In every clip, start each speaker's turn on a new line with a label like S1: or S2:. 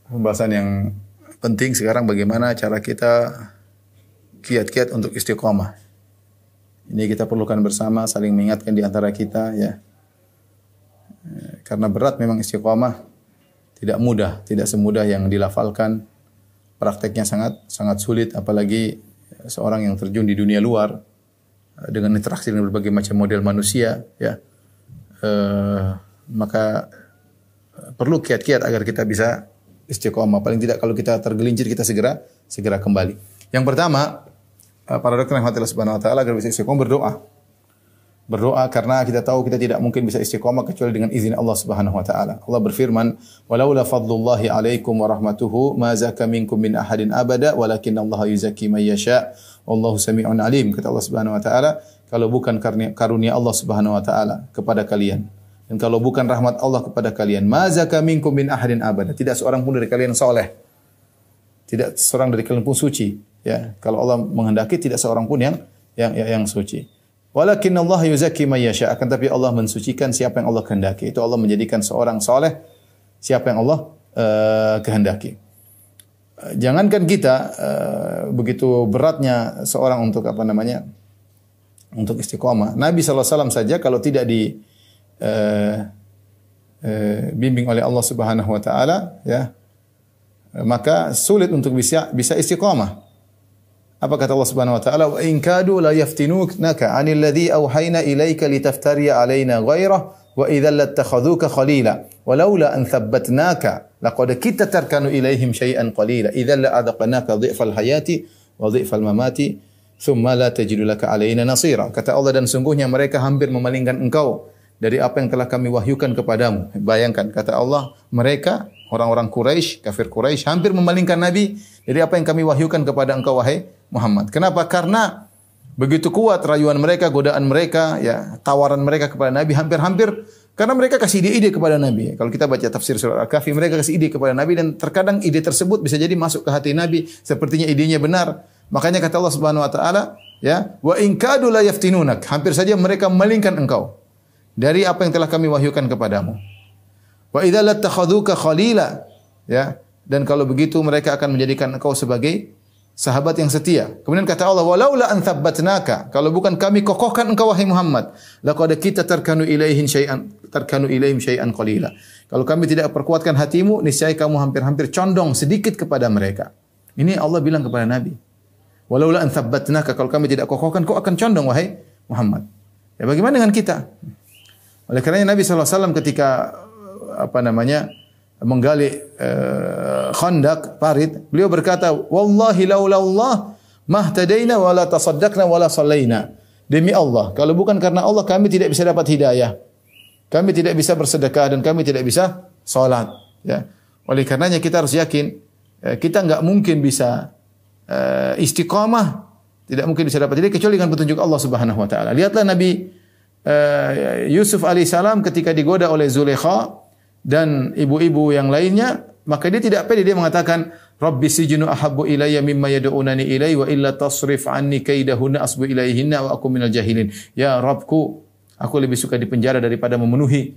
S1: Pembahasan yang penting sekarang bagaimana cara kita kiat-kiat untuk istiqomah. Ini kita perlukan bersama, saling mengingatkan di antara kita ya. Karena berat memang istiqomah, tidak mudah, tidak semudah yang dilafalkan. Prakteknya sangat sulit, apalagi seorang yang terjun di dunia luar dengan interaksi dengan berbagai macam model manusia ya. Maka perlu kiat-kiat agar kita bisa istiqomah. Paling tidak kalau kita tergelincir kita segera kembali. Yang pertama, para dokter yang rahmatillah subhanahu wa ta'ala agar bisa istiqomah berdoa. Berdoa karena kita tahu kita tidak mungkin bisa istiqomah kecuali dengan izin Allah subhanahu wa ta'ala. Allah berfirman, "Walaula fadlullahi alaikum wa rahmatuhu ma zaka minkum min ahadin abada walakinnallaha yuzakki man yasha wallahu sami'un alim." Kata Allah subhanahu wa ta'ala, kalau bukan karunia Allah subhanahu wa ta'ala kepada kalian dan kalau bukan rahmat Allah kepada kalian, ma zaka minkum min ahadin abada, tidak seorang pun dari kalian saleh. Tidak seorang dari kalian pun suci, ya. Kalau Allah menghendaki tidak seorang pun yang suci. Walakinnallaha yuzakki man yasha, akan tapi Allah mensucikan siapa yang Allah kehendaki. Itu Allah menjadikan seorang saleh siapa yang Allah kehendaki. Jangankan kita begitu beratnya seorang untuk untuk istiqomah. Nabi SAW saja kalau tidak bimbing oleh Allah Subhanahu wa taala ya, maka sulit untuk bisa istiqamah. Apa kata Allah Subhanahu wa taala? Wa in kadu la yaftinunaka 'anil ladzi awhayna ilayka litaftariya 'alaina ghairah wa idzal lattakhadhuka khalila walaula an thabbatnaka laqad kitta tarkanu ilaihim syai'an qalila idzal la'adaqnaka dhifal hayati wa dhifal mamati thumma la tajidu laka 'alaina nasira. Kata Allah, dan sungguhnya mereka hampir memalingkan engkau dari apa yang telah kami wahyukan kepadamu. Bayangkan, kata Allah, mereka orang-orang Quraisy, kafir Quraisy hampir memalingkan Nabi dari apa yang kami wahyukan kepada engkau wahai Muhammad. Kenapa? Karena begitu kuat rayuan mereka, godaan mereka, ya, tawaran mereka kepada Nabi hampir-hampir karena mereka kasih ide-ide kepada Nabi. Kalau kita baca tafsir surah Al-Kahfi, mereka kasih ide kepada Nabi dan terkadang ide tersebut bisa jadi masuk ke hati Nabi, sepertinya idenya benar. Makanya kata Allah Subhanahu wa taala, ya, wa in kadu la yaftinunak, hampir saja mereka memalingkan engkau dari apa yang telah kami wahyukan kepadamu. Wa idza lattakhadhuka khalila, ya, dan kalau begitu mereka akan menjadikan engkau sebagai sahabat yang setia. Kemudian kata Allah, walaula an thabbatnaka, kalau bukan kami kokohkan engkau wahai Muhammad, laqad kita tarkanu ilaihim syai'an qalila. Kalau kami tidak perkuatkan hatimu, niscaya kamu hampir-hampir condong sedikit kepada mereka. Ini Allah bilang kepada Nabi. Walaula an thabbatnaka, kalau kami tidak kokohkan, kau akan condong wahai Muhammad. Ya, bagaimana dengan kita? Oleh karenanya Nabi SAW ketika menggali khandak parit, beliau berkata, wallahi laula Allah mahtadaina wala tasaddaqna wala sallaina. Demi Allah, kalau bukan karena Allah kami tidak bisa dapat hidayah. Kami tidak bisa bersedekah dan kami tidak bisa salat, ya. Oleh karenanya kita harus yakin kita enggak mungkin bisa istiqamah, tidak mungkin bisa dapat hidayah kecuali dengan petunjuk Allah Subhanahu wa taala. Lihatlah Nabi Yusuf alaihissalam ketika digoda oleh Zulaikha dan ibu-ibu yang lainnya, maka dia tidak pede, dia mengatakan, Rabbi sijnu ahabbu ilayya mimma yad'unani ilai wa illa tasrif anni kaidahunna asbu ilaihinna wa aku minal jahilin. Ya Rabbku, aku lebih suka di penjara daripada memenuhi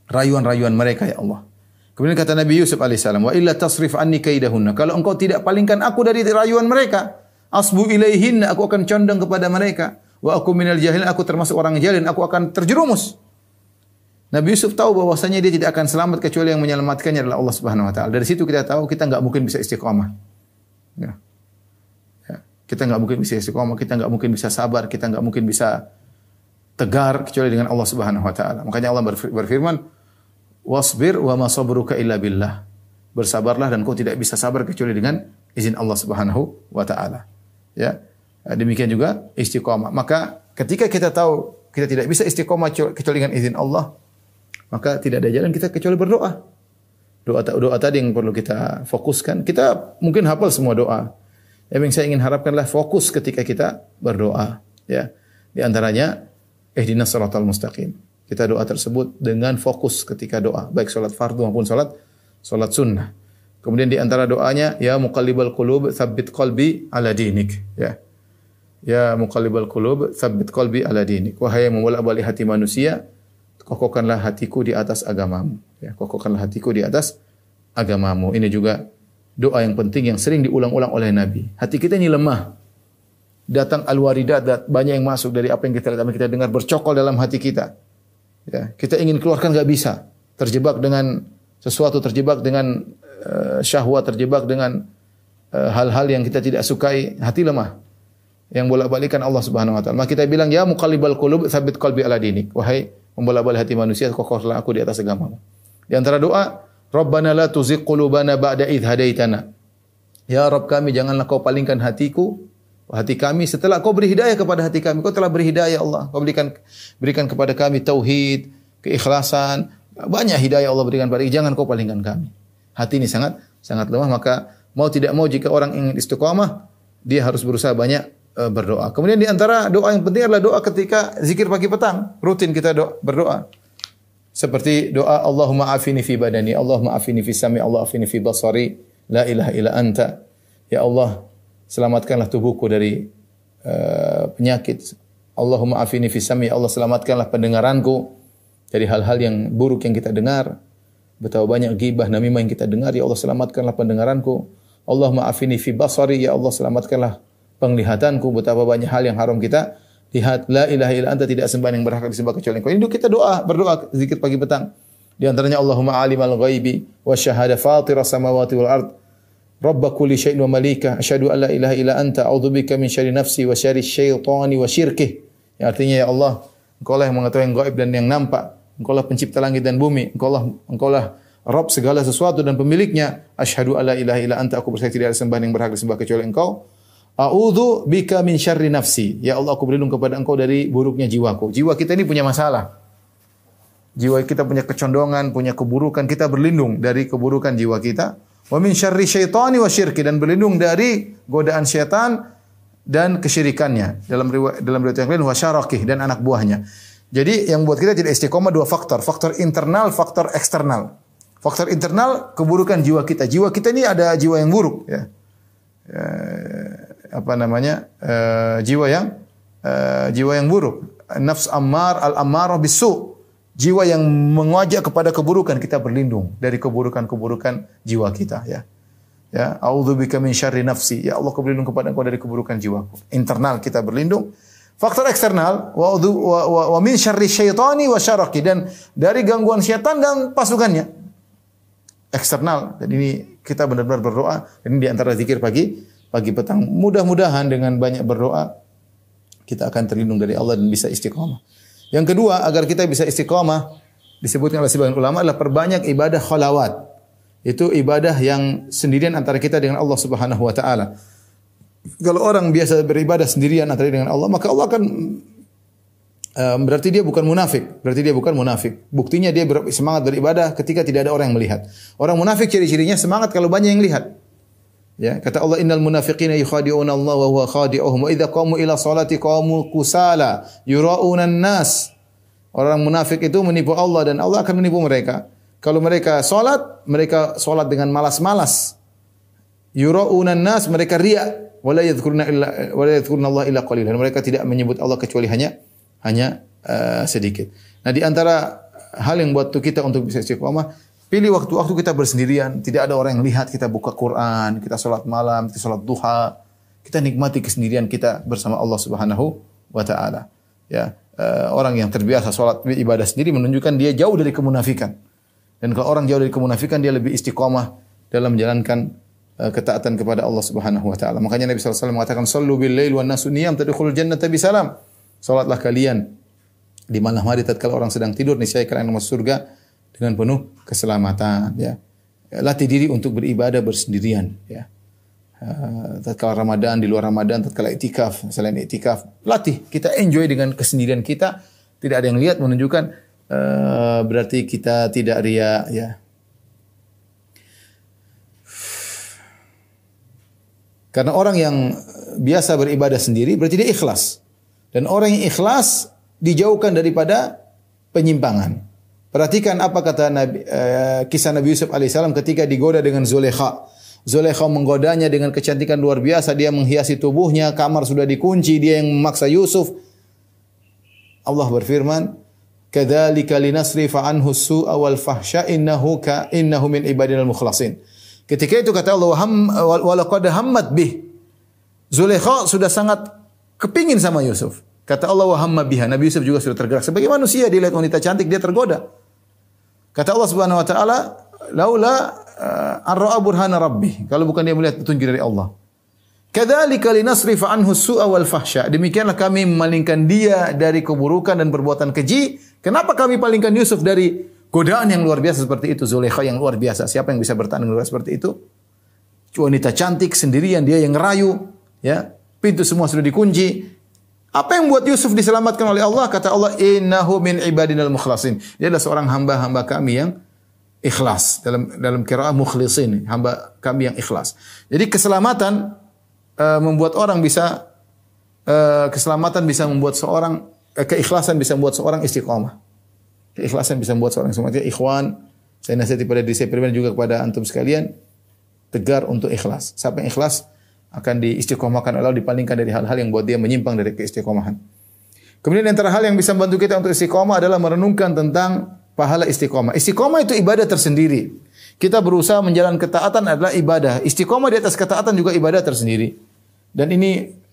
S1: rayuan-rayuan mereka, ya Allah. Kemudian kata Nabi Yusuf alaihissalam, wa illa tasrif anni kaidahunna, kalau engkau tidak palingkan aku dari rayuan mereka, asbu ilaihinna, aku akan condong kepada mereka. Wa aku minal jahilin, aku termasuk orang jahilin, aku akan terjerumus. Nabi Yusuf tahu bahwasanya dia tidak akan selamat kecuali yang menyelamatkannya adalah Allah Subhanahu wa taala. Dari situ kita tahu kita enggak mungkin bisa istiqamah. Ya. Ya. Kita enggak mungkin bisa istiqamah, kita enggak mungkin bisa sabar, kita enggak mungkin bisa tegar kecuali dengan Allah Subhanahu wa taala. Makanya Allah berfirman, "Wasbir wa ma sabruka illa billah." Bersabarlah dan kau tidak bisa sabar kecuali dengan izin Allah Subhanahu wa taala. Ya. Demikian juga istiqamah. Maka ketika kita tahu kita tidak bisa istiqamah kecuali dengan izin Allah, maka tidak ada jalan kita kecuali berdoa. Doa tadi yang perlu kita fokuskan. Kita mungkin hafal semua doa. Yang saya ingin harapkanlah fokus ketika kita berdoa. Ya, di antaranya ihdinas shiratal mustaqim. Kita doa tersebut dengan fokus ketika doa, baik salat fardu maupun salat sunnah. Kemudian di antara doanya, ya muqallibal qulub tsabbit qalbi ala dinik. Ya muqallibal qulub tsabbit qalbi ala dinik. Wahai yang membolak-balik hati manusia, kokohkanlah hatiku di atas agamamu. Ya, kokohkanlah hatiku di atas agamamu. Ini juga doa yang penting yang sering diulang-ulang oleh Nabi. Hati kita ini lemah. Datang al-waridat, banyak yang masuk dari apa yang kita lihat, apa yang kita dengar bercokol dalam hati kita. Ya, kita ingin keluarkan enggak bisa. Terjebak dengan sesuatu, terjebak dengan syahwat, terjebak dengan hal-hal yang kita tidak sukai, hati lemah. Yang bolak-balikan Allah Subhanahu wa taala. Maka kita bilang, ya muqallibal qulub, tsabbit qalbi ala dinik. Wahai membolak-balik hati manusia, kokohlah aku di atas agamamu. Di antara doa, Rabbana la tuzigh qulubana ba'da idh hadaitana. Ya Rabb kami, janganlah kau palingkan hati kami setelah kau beri hidayah kepada hati kami. Kau telah beri hidayah Allah. Kau berikan kepada kami tauhid, keikhlasan. Banyak hidayah Allah berikan kepada kami. Jangan kau palingkan kami. Hati ini sangat lemah, maka mau tidak mau jika orang ingin istiqamah, dia harus berusaha banyak berdoa. Kemudian di antara doa yang penting adalah doa ketika zikir pagi petang. Rutin kita berdoa. Seperti doa Allahumma afini fi badani, Allahumma afini fi sami, Allah afini fi basari, la ilaha illa anta. Ya Allah, selamatkanlah tubuhku dari penyakit. Allahumma afini fi sami, Allah selamatkanlah pendengaranku dari hal-hal yang buruk yang kita dengar. Betapa banyak ghibah, namimah yang kita dengar, ya Allah selamatkanlah pendengaranku. Allahumma afini fi basari, ya Allah selamatkanlah penglihatanku. Betapa banyak hal yang haram kita lihat. La ilaha illa anta, tidak sembahan yang berhak disembah kecuali Engkau. Ini kita berdoa zikir pagi petang. Di antaranya Allahumma alimal ghaibi wa syahada fatira samawati wal ard. Rabb kulli syai'in wa malika, asyhadu an la ilaha illa anta, a'udzubika min syarri nafsi wa syarri syaitani wa syirkih. Yang artinya, ya Allah, Engkau lah yang mengetahui yang gaib dan yang nampak. Engkau lah pencipta langit dan bumi. Engkau lah Rabb segala sesuatu dan pemiliknya. Asyhadu an la ilaha illa anta, aku bersaksi tidak ada sembahan yang berhak disembah kecuali Engkau. A'udzu bika min syarri nafsi. Ya Allah, aku berlindung kepada Engkau dari buruknya jiwaku. Jiwa kita ini punya masalah. Jiwa kita punya kecondongan, punya keburukan. Kita berlindung dari keburukan jiwa kita. Wa min syarri syaitani wa syirki, dan berlindung dari godaan syaitan dan kesyirikannya. Dalam riwayat yang lain wa syarakih, dan anak buahnya. Jadi yang buat kita tidak istiqomah dua faktor. Faktor internal, faktor eksternal. Faktor internal, keburukan jiwa kita. Jiwa kita ini ada jiwa yang buruk, ya. Jiwa yang buruk. Nafs ammar al-ammarah bisu. Jiwa yang mengajak kepada keburukan, kita berlindung dari keburukan-keburukan jiwa kita, ya. Ya, a'udzubika min syarri nafsi. Ya Allah, aku berlindung kepada Engkau dari keburukan jiwaku. Internal kita berlindung. Faktor eksternal, wa min syarri syaitani wa syaraki, dan dari gangguan syaitan dan pasukannya. Eksternal. Dan ini kita benar-benar berdoa. Dan ini di antara zikir pagi petang. Mudah-mudahan dengan banyak berdoa kita akan terlindung dari Allah dan bisa istiqamah. Yang kedua, agar kita bisa istiqamah, disebutkan oleh sebagian ulama, adalah perbanyak ibadah khalawat. Itu ibadah yang sendirian antara kita dengan Allah Subhanahu wa taala. Kalau orang biasa beribadah sendirian antara dengan Allah, maka Allah akan berarti dia bukan munafik. Buktinya dia semangat beribadah ketika tidak ada orang yang melihat. Orang munafik ciri-cirinya semangat kalau banyak yang lihat. Ya, kata Allah, innal munafiqina yukhadi'una Allah wa huwa khadi'uhum wa idza qamu ila salati qamu kusala yura'una an-nas. Orang munafik itu menipu Allah dan Allah akan menipu mereka. Kalau mereka salat dengan malas-malas. Yura'una an-nas, mereka riya, wala yadhkuruna Allah illa qalilan. Mereka tidak menyebut Allah kecuali hanya sedikit. Nah, di antara hal yang buat kita untuk bisa istiqomah, pilih waktu-waktu kita bersendirian, tidak ada orang yang lihat, kita buka Quran, kita salat malam, kita salat duha, kita nikmati kesendirian kita bersama Allah Subhanahu wa taala. Ya, orang yang terbiasa salat ibadah sendiri menunjukkan dia jauh dari kemunafikan. Dan kalau orang jauh dari kemunafikan, dia lebih istiqomah dalam menjalankan ketaatan kepada Allah Subhanahu wa taala. Makanya Nabi sallallahu alaihi wasallam mengatakan, "Shallu bil lail wan nasu niyam tadkhulul jannata bisalam." Salatlah kalian di malam hari tatkala orang sedang tidur, niscaya kalian masuk surga dengan penuh keselamatan, ya. Latih diri untuk beribadah bersendirian, ya. Tatkala Ramadan, di luar Ramadan, tatkala iktikaf, selain iktikaf, latih kita enjoy dengan kesendirian kita, tidak ada yang lihat, menunjukkan berarti kita tidak riya, ya. Karena orang yang biasa beribadah sendiri berarti dia ikhlas. Dan orang yang ikhlas dijauhkan daripada penyimpangan. Perhatikan apa kata kisah Nabi Yusuf alaihissalam ketika digoda dengan Zulaikha. Zulaikha menggodanya dengan kecantikan luar biasa. Dia menghiasi tubuhnya, kamar sudah dikunci, dia yang memaksa Yusuf. Allah berfirman, Kadzalika linasrifa anhu as-su'a wal fahsya innahu min ibadinal mukhlasin. Ketika itu kata Allah, wa laqad hammat bih. Zulaikha sudah sangat kepingin sama Yusuf. Kata Allah, wa hamma biha. Nabi Yusuf juga sudah tergerak. Sebagai manusia, dia lihat wanita cantik, dia tergoda. Kata Allah Subhanahu wa taala, laula an ra'a burhana rabbih. Kalau bukan dia melihat petunjuk dari Allah. Kadzalika linasrifa anhu as-su'a wal fahsya. Demikianlah kami memalingkan dia dari keburukan dan perbuatan keji. Kenapa kami palingkan Yusuf dari godaan yang luar biasa seperti itu? Zulaikha yang luar biasa. Siapa yang bisa bertahan dengan seperti itu? Wanita cantik sendirian, dia yang ngerayu, ya. Pintu semua sudah dikunci. Apa yang buat Yusuf diselamatkan oleh Allah? Kata Allah, innahu min ibadinal mukhlasin. Dia adalah seorang hamba-hamba kami yang ikhlas. Dalam qiraah mukhlisin, hamba kami yang ikhlas. Jadi keselamatan membuat orang bisa keselamatan bisa membuat seorang keikhlasan bisa membuat seorang istiqamah. Keikhlasan bisa membuat seorang istiqamah. Ikhwan, saya nasihati pada diri saya pribadi juga kepada antum sekalian, tegar untuk ikhlas. Siapa yang ikhlas akan diistiqomahkan oleh Allah, dipalingkan dari hal-hal yang buat dia menyimpang dari keistiqomahan. Kemudian antara hal yang bisa membantu kita untuk istiqomah adalah merenungkan tentang pahala istiqomah. Istiqomah itu ibadah tersendiri. Kita berusaha menjalankan ketaatan adalah ibadah. Istiqomah di atas ketaatan juga ibadah tersendiri. Dan ini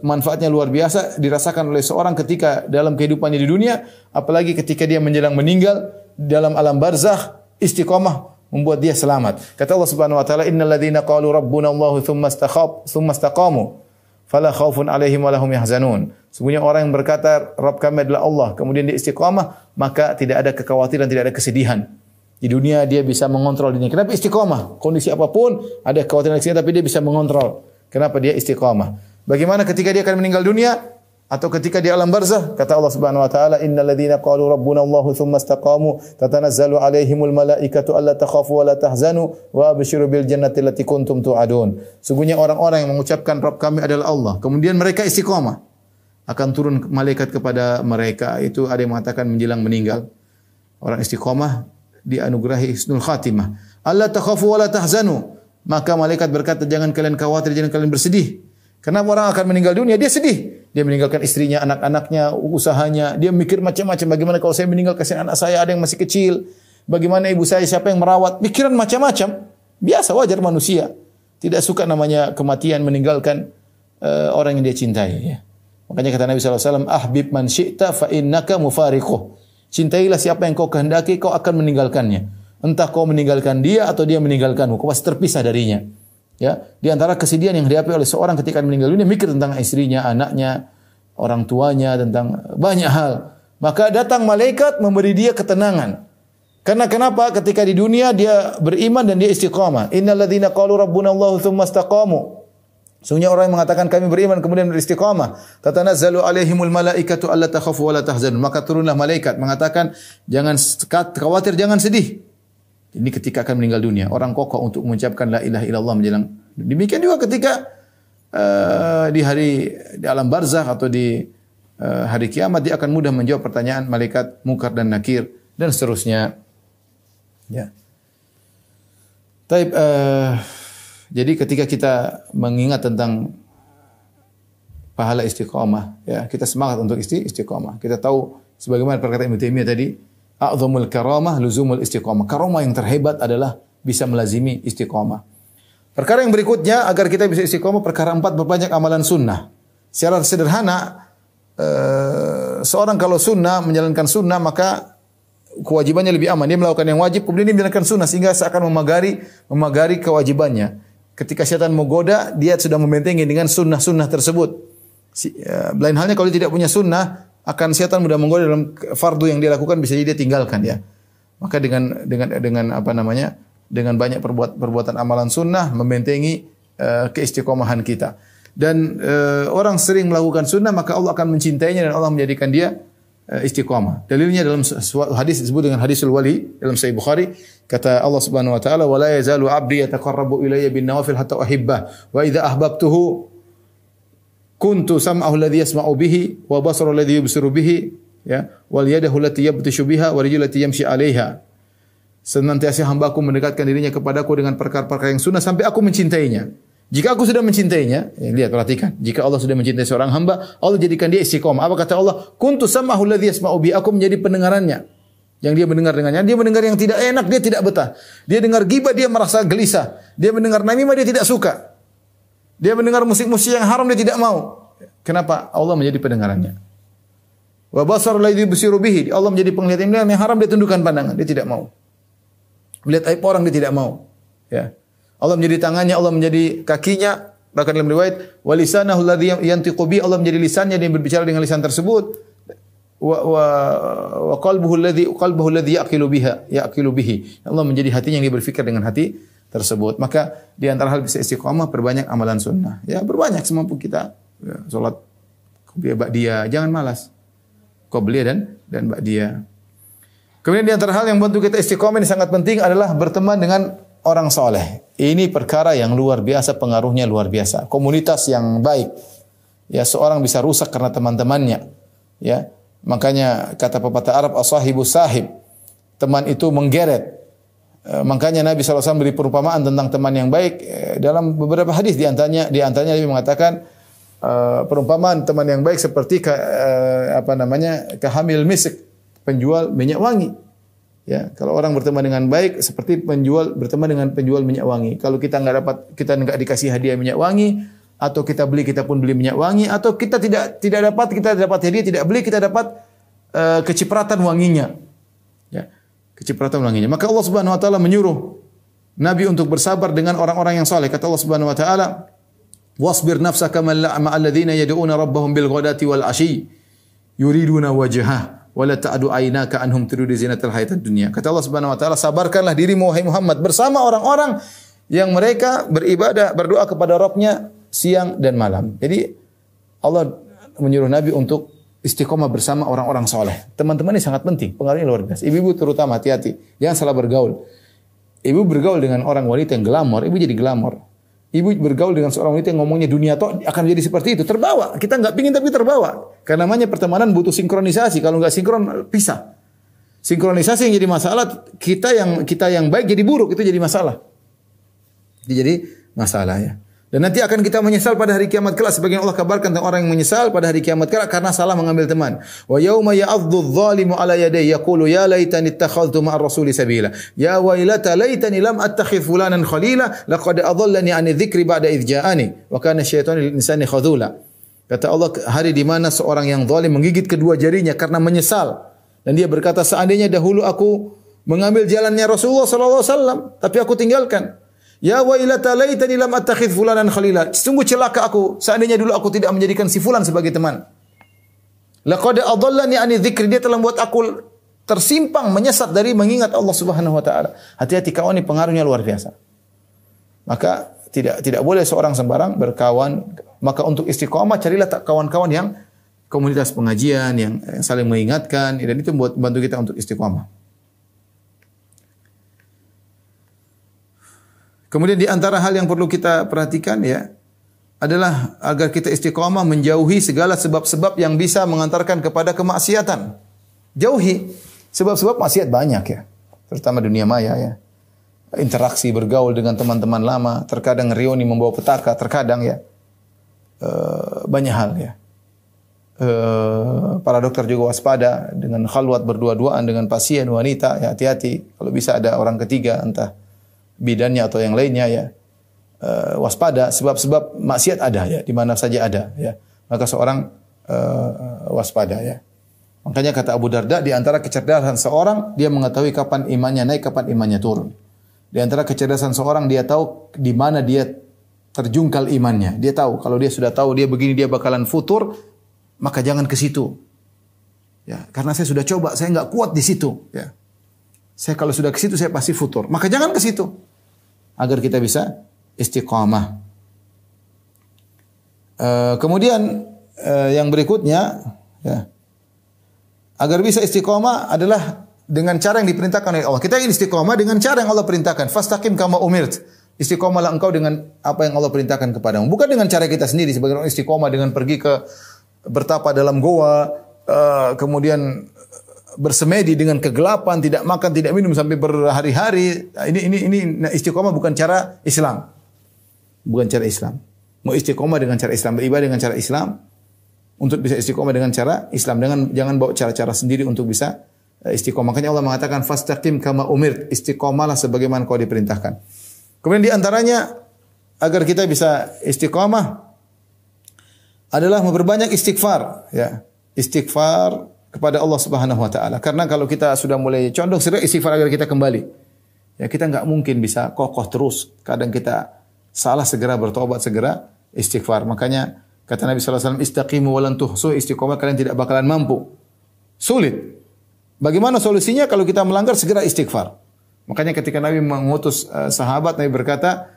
S1: manfaatnya luar biasa dirasakan oleh seorang ketika dalam kehidupannya di dunia, apalagi ketika dia menjelang meninggal dalam alam barzakh. Istiqomah membuat dia selamat. Kata Allah Subhanahu wa taala, innal ladzina qalu rabbuna Allah tsumma istaqamu fala khaufun 'alaihim wa lahum yahzanun. Sungguhnya orang yang berkata Rabb kami adalah Allah, kemudian dia istiqamah, maka tidak ada kekhawatiran, tidak ada kesedihan. Di dunia dia bisa mengontrol dirinya. Kenapa istiqamah? Kondisi apapun ada kekhawatiran kesedihan tapi dia bisa mengontrol. Kenapa dia istiqamah? Bagaimana ketika dia akan meninggal dunia? Atau ketika di alam barzakh, kata Allah Subhanahu wa taala, innal ladzina qalu rabbuna Allah tsumma istaqamu tatanazzalu alaihimul malaikatu alla takhafu wa la tahzanu wa abshiru bil jannati allati kuntum tu'adun. Sungguhnya orang-orang yang mengucapkan Rabb kami adalah Allah, kemudian mereka istiqamah, akan turun malaikat kepada mereka. Itu ada yang mengatakan menjelang meninggal. Orang istiqamah dianugerahi husnul khatimah. Alla takhafu wa la tahzanu. Maka malaikat berkata, jangan kalian khawatir, jangan kalian bersedih. Kenapa orang akan meninggal dunia? Dia sedih. Dia meninggalkan istrinya, anak-anaknya, usahanya. Dia mikir macam-macam. Bagaimana kalau saya meninggal, kasihan anak saya, ada yang masih kecil. Bagaimana ibu saya, siapa yang merawat? Pikiran macam-macam. Biasa, wajar manusia. Tidak suka namanya kematian, meninggalkan orang yang dia cintai. Ya. Makanya kata Nabi SAW, ahbib man syi'ta fa innaka mufariquh. Cintailah siapa yang kau kehendaki, kau akan meninggalkannya. Entah kau meninggalkan dia atau dia meninggalkanmu. Kau pasti terpisah darinya. Ya, di antara kesedihan yang dihadapi oleh seorang ketika meninggal dunia, mikir tentang istrinya, anaknya, orang tuanya, tentang banyak hal. Maka datang malaikat memberi dia ketenangan. Karena kenapa? Ketika di dunia dia beriman dan dia istiqamah. Innal ladzina qalu rabbuna Allah tsumma istaqamu. Sungguhnya orang yang mengatakan kami beriman kemudian beristiqamah, tatanazzalu alaihimul malaikatu alla takhafu wa la tahzanu. Maka turunlah malaikat mengatakan jangan khawatir, jangan sedih. Ini ketika akan meninggal dunia, orang kokoh untuk mengucapkan la ilaha illallah menjelang. Demikian juga ketika di alam barzakh atau di hari kiamat, dia akan mudah menjawab pertanyaan malaikat Munkar dan Nakir dan seterusnya. Ya. Taib, jadi ketika kita mengingat tentang pahala istiqamah, ya, kita semangat untuk istiqamah. Kita tahu sebagaimana perkataan Ibnu Taimiyah tadi, a'zamul karamah luzumul istiqamah. Karamah yang terhebat adalah bisa melazimi istiqamah. Perkara yang berikutnya agar kita bisa istiqamah, perkara 4, berbanyak amalan sunnah. Secara sederhana, seorang kalau sunnah, menjalankan sunnah, maka kewajibannya lebih aman. Dia melakukan yang wajib, kemudian dia menjalankan sunnah, sehingga seakan memagari kewajibannya. Ketika syaitan menggoda, dia sudah membentengi dengan sunnah-sunnah tersebut. Lain halnya kalau dia tidak punya sunnah, akan syaitan mudah menggoda dalam fardu yang dia lakukan, bisa jadi dia tinggalkan, ya. Maka dengan apa namanya? Dengan banyak perbuatan amalan sunnah membentengi keistiqomahan kita. Dan orang sering melakukan sunnah, maka Allah akan mencintainya dan Allah menjadikan dia istiqamah. Dalilnya dalam hadis disebut dengan hadisul wali dalam Sahih Bukhari, kata Allah Subhanahu wa taala, "Wa la yazalu 'abdi yataqarrabu ilayya bin nawafil hatta uhibbah, wa idza ahbabtuhu kuntu sam'ahu alladhi yasma'u bihi wa basaru alladhi yubsiru bihi, ya, wal yadahu allati yabtishu biha wa rijluhu allati yamshi 'alaiha." Senantiasa hambaku mendekatkan dirinya kepadaku dengan perkara-perkara yang sunnah sampai aku mencintainya. Jika aku sudah mencintainya, lihat perhatikan, jika Allah sudah mencintai seorang hamba, Allah jadikan dia istiqomah. Apa kata Allah? Kuntu sam'ahu alladhi yasma'u bi, aku menjadi pendengarannya. Yang dia mendengar dengannya, dia mendengar yang tidak enak, dia tidak betah. Dia dengar ghibah, dia merasa gelisah. Dia mendengar namimah, dia tidak suka. Dia mendengar musik-musik yang haram, dia tidak mau. Kenapa? Allah menjadi pendengarannya. Wa basar alladhi yusiru bihi, Allah menjadi penglihatan yang haram, dia tundukkan pandangan, dia tidak mau. Melihat aib orang, dia tidak mau. Ya. Allah menjadi tangannya, Allah menjadi kakinya, bahkan dalam riwayat walisanahu alladhi yantiqu bi, Allah menjadi lisannya, dia berbicara dengan lisan tersebut. Wa qalbuhu alladhi yaqilu bihi. Allah menjadi hatinya yang dia berfikir dengan hati tersebut. Maka di antara hal bisa istiqamah, perbanyak amalan sunnah. Ya, berbanyak semampu kita. Ya, salat qobliyah ba'diyah, jangan malas. Qobliyah dan ba'diyah. Kemudian di antara hal yang membantu kita istiqamah ini sangat penting adalah berteman dengan orang soleh. Ini perkara yang luar biasa, pengaruhnya luar biasa. Komunitas yang baik. Ya, seorang bisa rusak karena teman-temannya. Ya, makanya kata pepatah Arab, as-sahibu sahib. Teman itu menggeret. Makanya Nabi SAW beri perumpamaan tentang teman yang baik dalam beberapa hadis. Di antaranya Nabi mengatakan perumpamaan teman yang baik seperti kahamil misk, penjual minyak wangi. Ya, kalau orang berteman dengan baik seperti berteman dengan penjual minyak wangi. Kalau kita nggak dikasih hadiah minyak wangi, atau kita pun beli minyak wangi, atau kita tidak dapat hadiah, tidak beli, kita dapat kecipratan wanginya. Ya, kecipratan wanginya. Maka Allah Subhanahu wa taala menyuruh Nabi untuk bersabar dengan orang-orang yang saleh. Kata Allah Subhanahu wa taala, "Wasbir nafsaka ma'al ladzina yad'una rabbahum bil ghadati wal 'ashyi yuriduna wajhah." Wala ta'du aynaka anhum turidu zinatal hayatid dunya. Kata Allah Subhanahu wa taala, sabarkanlah dirimu wahai Muhammad bersama orang-orang yang mereka beribadah, berdoa kepada Rabb-nya siang dan malam. Jadi Allah menyuruh Nabi untuk istiqomah bersama orang-orang soleh. Teman-teman ini sangat penting, pengaruhnya luar biasa. Ibu-ibu terutama hati-hati, jangan salah bergaul. Ibu bergaul dengan orang wanita yang glamor, ibu jadi glamor. Ibu bergaul dengan seorang wanita yang ngomongnya dunia toh akan jadi seperti itu, terbawa. Kita nggak pingin tapi terbawa. Karena namanya pertemanan butuh sinkronisasi. Kalau nggak sinkron pisah. Sinkronisasi yang jadi masalah, kita yang baik jadi buruk, itu jadi masalah. Itu jadi masalah ya. Dan nanti akan kita menyesal pada hari kiamat kelak. Sebagian Allah kabarkan tentang orang yang menyesal pada hari kiamat kelak karena salah mengambil teman. Wa yauma ya'adhdhu adh-dhalimu 'ala yadayhi yaqulu ya laitani ittakhadhtu ma'ar rasuli sabila. Ya wailata laitani lam attakhidh fulanan khalila laqad adallani 'ani dzikri ba'da idh ja'ani wa kana asyaitanu lil insani khadhula. Kata Allah, hari di mana seorang yang zalim menggigit kedua jarinya karena menyesal dan dia berkata, seandainya dahulu aku mengambil jalannya Rasulullah sallallahu alaihi wasallam tapi aku tinggalkan. Ya wailata laitani lam attakhidh fulanan khalila. Sungguh celaka aku, seandainya dulu aku tidak menjadikan si fulan sebagai teman. Laqad adallani 'ani dzikri, dia telah membuat aku tersimpang, menyesat dari mengingat Allah Subhanahu wa taala. Hati-hati kawan, ini pengaruhnya luar biasa. Maka tidak boleh seorang sembarang berkawan. Maka untuk istiqomah carilah kawan-kawan yang komunitas pengajian yang saling mengingatkan, dan itu membantu kita untuk istiqomah. Kemudian di antara hal yang perlu kita perhatikan ya adalah agar kita istiqomah menjauhi segala sebab-sebab yang bisa mengantarkan kepada kemaksiatan. Jauhi sebab-sebab maksiat banyak ya, terutama dunia maya ya. Interaksi bergaul dengan teman-teman lama, terkadang reuni membawa petaka, terkadang ya banyak hal ya. Para dokter juga waspada dengan khalwat berdua-duaan dengan pasien wanita ya, hati-hati kalau bisa ada orang ketiga entah bidannya atau yang lainnya ya, waspada, sebab-sebab maksiat ada ya, di mana saja ada ya, maka seorang waspada ya. Makanya kata Abu Darda, di antara kecerdasan seorang dia mengetahui kapan imannya naik, kapan imannya turun. Di antara kecerdasan seorang dia tahu di mana dia terjungkal imannya. Dia tahu kalau dia sudah tahu dia begini dia bakalan futur, maka jangan ke situ. Ya, karena saya sudah coba, saya enggak kuat di situ ya. Saya kalau sudah ke situ saya pasti futur. Maka jangan ke situ. Agar kita bisa istiqamah. Kemudian yang berikutnya ya, agar bisa istiqamah adalah dengan cara yang diperintahkan oleh Allah. Kita ingin istiqamah dengan cara yang Allah perintahkan. Fastaqim kama umirt. Istiqamahlah engkau dengan apa yang Allah perintahkan kepadamu. Bukan dengan cara kita sendiri. Sebagai orang istiqamah dengan pergi ke bertapa dalam goa, kemudian bersemedi dengan kegelapan, tidak makan, tidak minum sampai berhari-hari. Ini istiqomah bukan cara Islam. bukan cara Islam. Mau istiqomah dengan cara Islam, beribadah dengan cara Islam, untuk bisa istiqomah dengan cara Islam. Jangan bawa cara-cara sendiri untuk bisa istiqomah. Makanya Allah mengatakan fastaqim kama umirt, istiqomahlah sebagaimana kau diperintahkan. Kemudian di antaranya agar kita bisa istiqomah adalah memperbanyak istighfar, ya. Istighfar kepada Allah Subhanahu wa taala. Karena kalau kita sudah mulai condong segera istighfar agar kita kembali. Ya, kita enggak mungkin bisa kokoh terus. Kadang kita salah, segera bertobat, segera istighfar. Makanya kata Nabi sallallahu alaihi wasallam, istaqimu wa lan tuhsu, istiqomah kalian tidak bakalan mampu. Sulit. Bagaimana solusinya? Kalau kita melanggar, segera istighfar. Makanya ketika Nabi mengutus sahabat, Nabi berkata,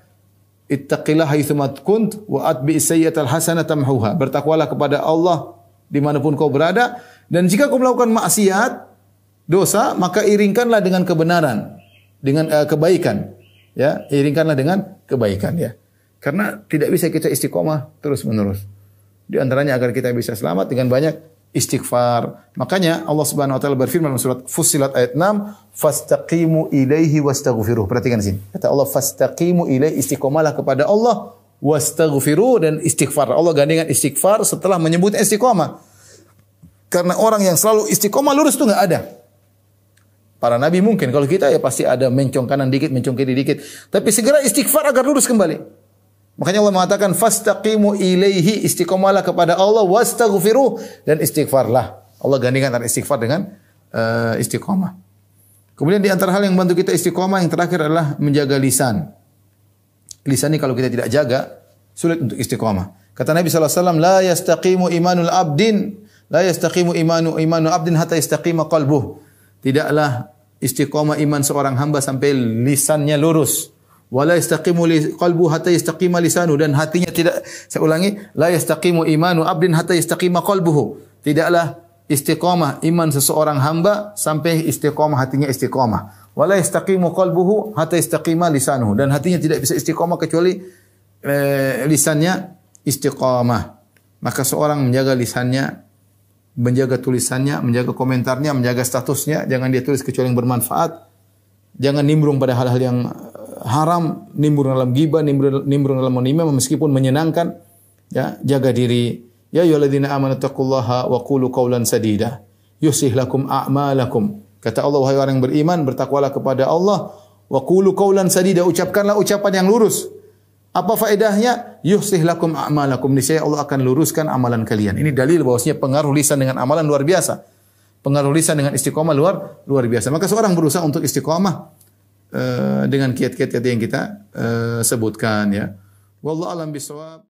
S1: ittaqillah haitsuma kunt wa atbi sayyi'atal hasanata tamhuha. Bertakwalah kepada Allah dimanapun kau berada, dan jika kau melakukan maksiat, dosa, maka iringkanlah dengan kebenaran, dengan kebaikan. Ya, iringkanlah dengan kebaikan, ya. Karena tidak bisa kita istiqomah terus-menerus. Di antaranya agar kita bisa selamat dengan banyak istighfar. Makanya Allah Subhanahu wa taala berfirman dalam surat Fussilat ayat 6, "Fastaqimu ilaihi wastaghfiruh." Perhatikan di sini. Kata Allah, "Fastaqimu ilaihi", istiqomahlah kepada Allah, wastaghfiruh, dan istighfar. Allah gandingan istighfar setelah menyebut istiqomah. Karena orang yang selalu istiqomah lurus itu enggak ada. Para nabi mungkin, kalau kita ya pasti ada mencong kanan dikit, mencong kiri dikit. Tapi segera istighfar agar lurus kembali. Makanya Allah mengatakan fastaqimu ilaihi, istiqomahlah kepada Allah, wastaghfiruh, dan istighfarlah. Allah gandingkan antara istighfar dengan istiqomah. Kemudian di antara hal yang membantu kita istiqomah yang terakhir adalah menjaga lisan. Lisan ini kalau kita tidak jaga, sulit untuk istiqomah. Kata Nabi sallallahu alaihi wasallam, la yastaqimu imanu abdin hatta yastaqima qalbuh. Tidaklah istiqomah iman seorang hamba sampai lisannya lurus. Wala yastaqimu qalbu hatta yastaqima lisanu, dan hatinya tidak, saya ulangi, la yastaqimu imanu abdin hatta yastaqima qalbuhu. Tidaklah istiqamah iman seseorang hamba sampai istiqamah hatinya istiqamah. Wala yastaqimu qalbuhu hatta yastaqima lisanuhu, dan hatinya tidak bisa istiqamah kecuali lisannya istiqamah. Maka seorang menjaga lisannya, menjaga tulisannya, menjaga komentarnya, menjaga statusnya, jangan dia tulis kecuali yang bermanfaat. Jangan nimbrung pada hal-hal yang haram, nimbrung dalam ghibah, nimbrung dalam menimam meskipun menyenangkan. Ya, jaga diri. Ya ayyuhalladzina amanu taqullaha wa qulu qawlan sadida yuslih lakum a'malakum. Kata Allah, wahai orang yang beriman, bertakwalah kepada Allah, wa qulu qawlan sadida, ucapkanlah ucapan yang lurus. Apa faedahnya? Yuslih lakum a'malakum. Niscaya Allah akan luruskan amalan kalian. Ini dalil bahwasanya pengaruh lisan dengan amalan luar biasa. Pengaruh lisan dengan istiqomah luar biasa. Maka seorang berusaha untuk istiqomah dengan kiat-kiat yang kita sebutkan, ya. Wallahu a'lam bishawab.